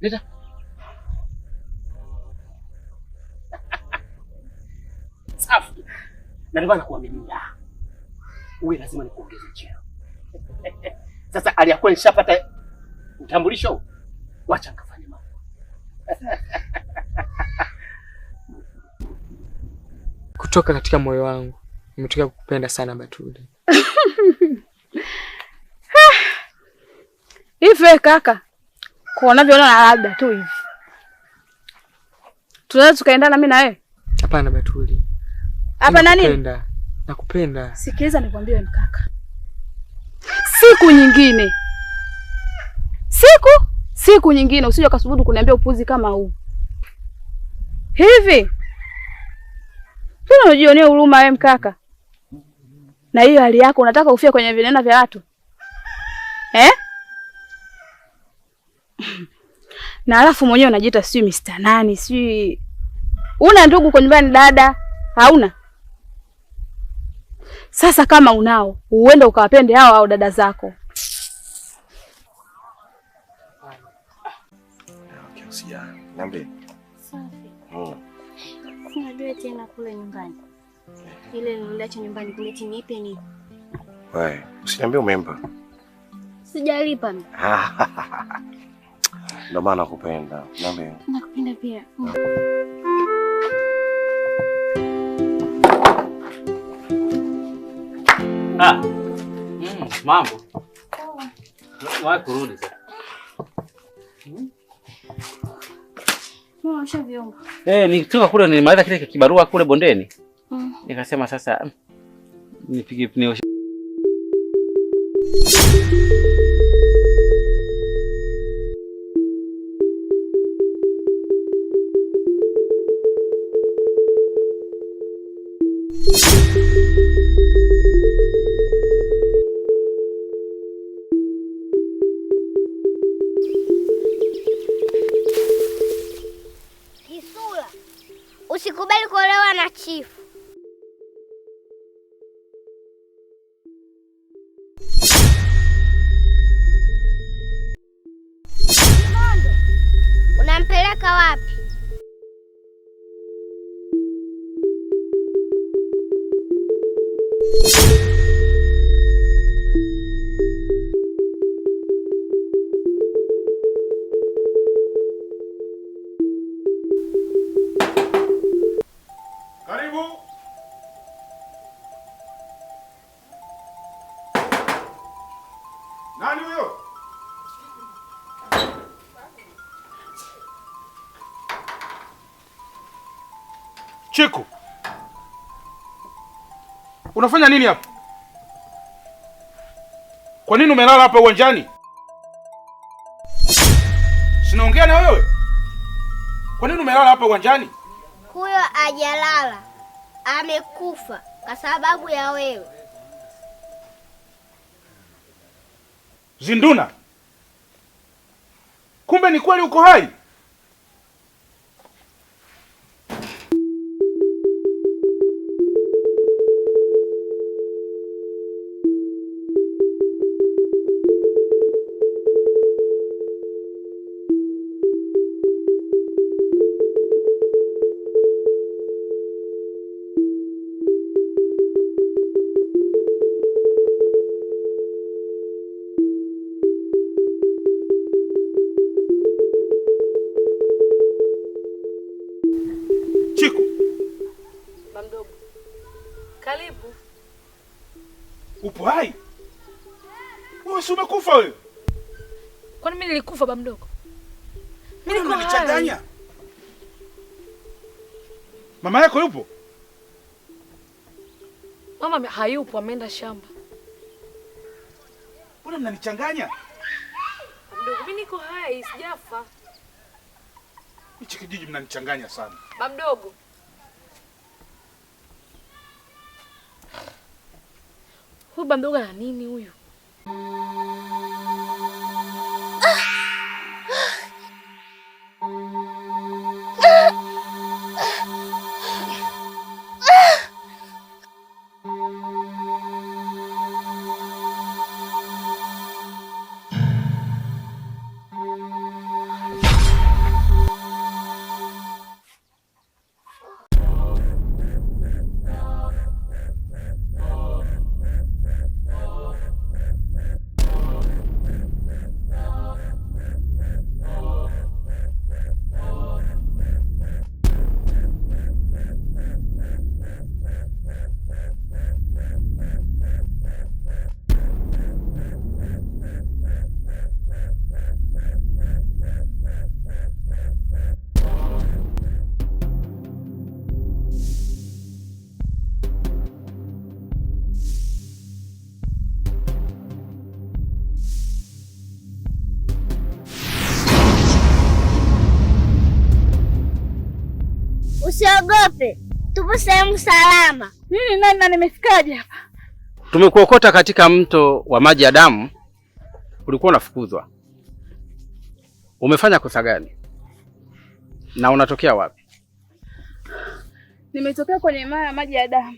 Leta. Safi. Na ndio maana kuaminia. Wewe lazima nikuongeze cheo. Sasa aliyakuwa nishapata utambulisho. Wacha nikafanye mambo. Kutoka katika moyo wangu nimetoka kukupenda sana Batuli. Hivi kaka, kwa unavyoona labda tu hivi tunaweza tukaendana mimi na wewe? Hapana Batuli. Hapa nani? Nakupenda. Sikiliza nikwambie wewe kaka. Siku nyingine usije ukasubutu kuniambia upuzi kama huu. Hivi Tuna unajionea huruma wewe mkaka. Na hiyo hali yako unataka ufie kwenye vinena vya watu? Na alafu mwenyewe unajiita sijui Mr. nani, sijui una ndugu kwa nyumbani dada? Hauna? Sasa kama unao, uende ukawapende hao au dada zako. Okay, usijali. Niambie. Safi. Unajua tena kule nyumbani. Ile niliacha nyumbani kule nipe ni. Wewe, usiniambie umempa. Sijalipa mimi. Ndio maana nakupenda. Niambie. Nakupenda pia. Mambo. Wapi kurudi sasa? Mwa vyombo. Nilitoka kule nilimaliza kile kibarua kule bondeni. Nikasema sasa nipige pneu. Kisula, usikubali kuolewa na chifu. Kimondo, unampeleka wapi? Karibu. Nani huyo? Chiku. Unafanya nini hapa? Kwa nini umelala hapa uwanjani? Sinaongea na wewe. Kwa nini umelala hapa uwanjani? Huyo ajalala, amekufa kwa sababu ya wewe. Zinduna. Kumbe ni kweli uko hai? Karibu. Upo hai? Wewe si umekufa wewe? Kwani mimi nilikufa baba mdogo? Mimi niko unanichanganya. Mama yako yupo? Mama hayupo, ameenda shamba. Mbona mnanichanganya? Mdogo, mimi niko hai, sijafa. Hichi kijiji mnanichanganya sana. Baba mdogo. Huyu baba mdogo ana nini huyu? Usiogope. Tupo sehemu salama. Nini nani na nimefikaje hapa? Tumekuokota katika mto wa maji ya damu. Ulikuwa unafukuzwa. Umefanya kosa gani? Na unatokea wapi? Nimetokea kwenye himaya ya maji ya damu.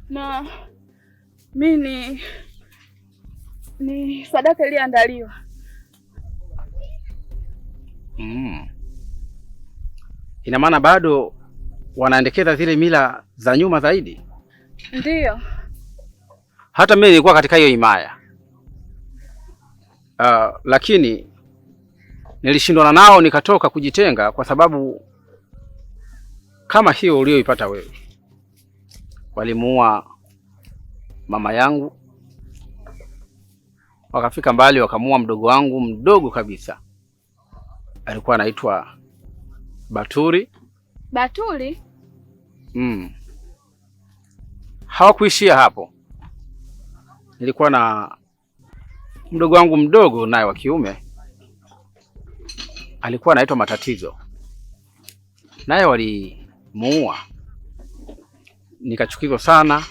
Na mimi ni sadaka iliyoandaliwa. Ina maana bado wanaendekeza zile mila za nyuma zaidi? Ndiyo. Hata mimi nilikuwa katika hiyo himaya. Lakini nilishindana nao nikatoka kujitenga kwa sababu kama hiyo ulioipata wewe. Walimuua mama yangu. Wakafika mbali wakamuua mdogo wangu mdogo kabisa. Alikuwa anaitwa Baturi. Baturi? Hawakuishia hapo. Nilikuwa na mdogo wangu mdogo naye wa kiume. Alikuwa anaitwa Matatizo. Naye walimuua. Nikachukizwa sana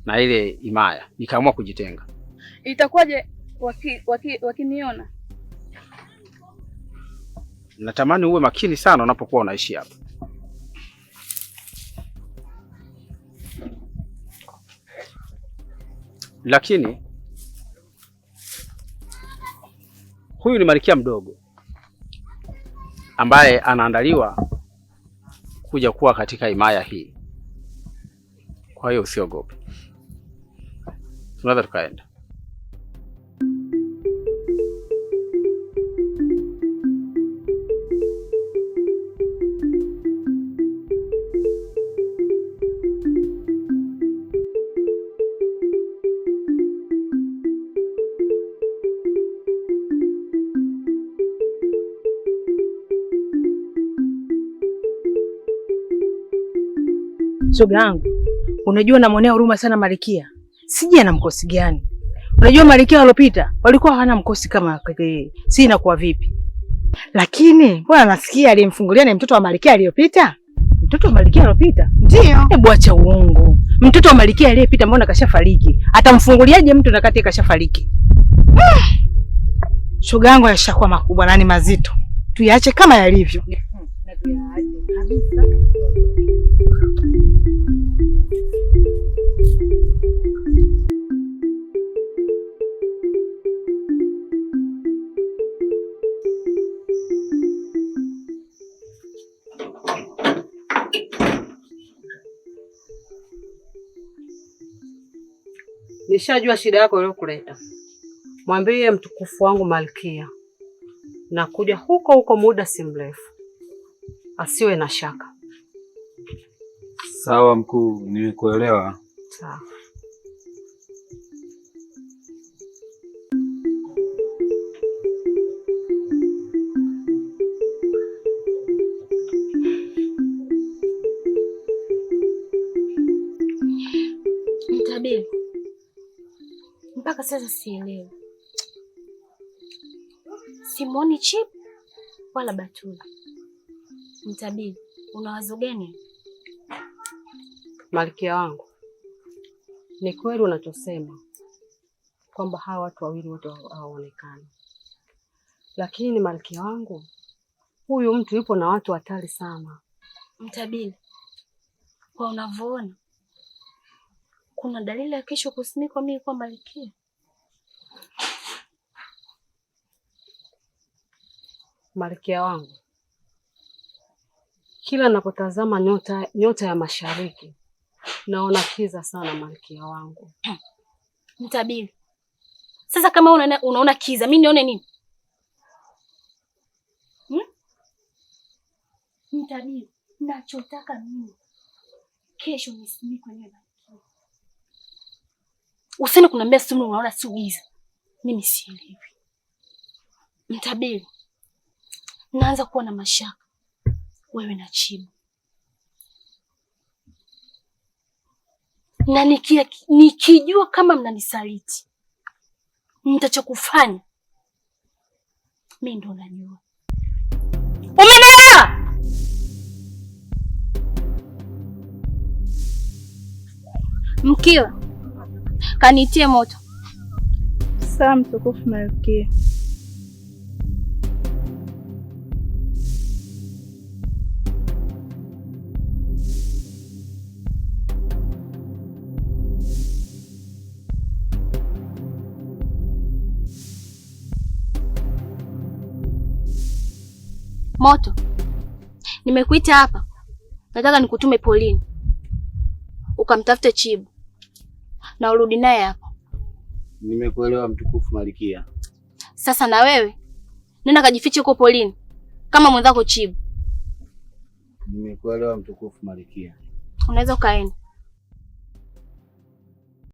na ile himaya. Nikaamua kujitenga. Itakuwaje wakiniona? Natamani uwe makini sana unapokuwa unaishi hapa. Lakini huyu ni malkia mdogo ambaye anaandaliwa kuja kuwa katika himaya hii. Kwa hiyo usiogope. Tunaweza tukaenda. Shoga yangu, unajua namwonea huruma sana Malkia. Sije na mkosi gani? Unajua Malkia walopita walikuwa hawana mkosi kama yeye. Si inakuwa vipi? Lakini mbona nasikia aliyemfungulia ni mtoto wa Malkia aliyopita? Mtoto wa Malkia aliyopita? Ndio. Hebu acha uongo. Mtoto wa Malkia aliyepita mbona kashafariki? Atamfunguliaje mtu na kati kashafariki? Shoga yangu yashakuwa makubwa na ni mazito. Tuyaache kama yalivyo. Nishajua shida yako iliyokuleta. Mwambie mtukufu wangu Malkia na kuja huko muda si mrefu. Asiwe na shaka. Sawa mkuu, nilikuelewa. Sawa. Mtabiri. Mpaka sasa sielewi. Simoni Chip wala Batuli. Mtabiri, una wazo gani? Malkia wangu, ni kweli unachosema kwamba hawa watu wawili wote hawaonekani. Lakini Malkia wangu, huyu mtu yupo na watu hatari sana. Mtabiri, kwa unavyoona kuna dalili ya kesho kusimikwa mimi kwa Malkia. Malkia wangu, kila ninapotazama nyota ya mashariki naona kiza sana Malkia wangu. Mtabiri, sasa kama unaona kiza, mimi nione nini? Mtabiri, nachotaka mimi kesho nisimikwe na Malkia. Usini kunambia sisi unaona si giza. Mimi sielewi. Mtabiri, naanza kuwa na mashaka wewe na Chibu. Na nikijua kama mnanisaliti, mtachokufanya mimi ndo najua. Umeelewa? Mkiwa kanitie moto. Sawa mtukufu Malkia. Moto, nimekuita hapa, nataka nikutume polini ukamtafute Chibu na urudi naye hapa. Nimekuelewa mtukufu Malkia. Sasa na wewe nenda kajifiche huko polini kama mwenzako Chibu. Nimekuelewa mtukufu Malkia. Unaweza ukaenda.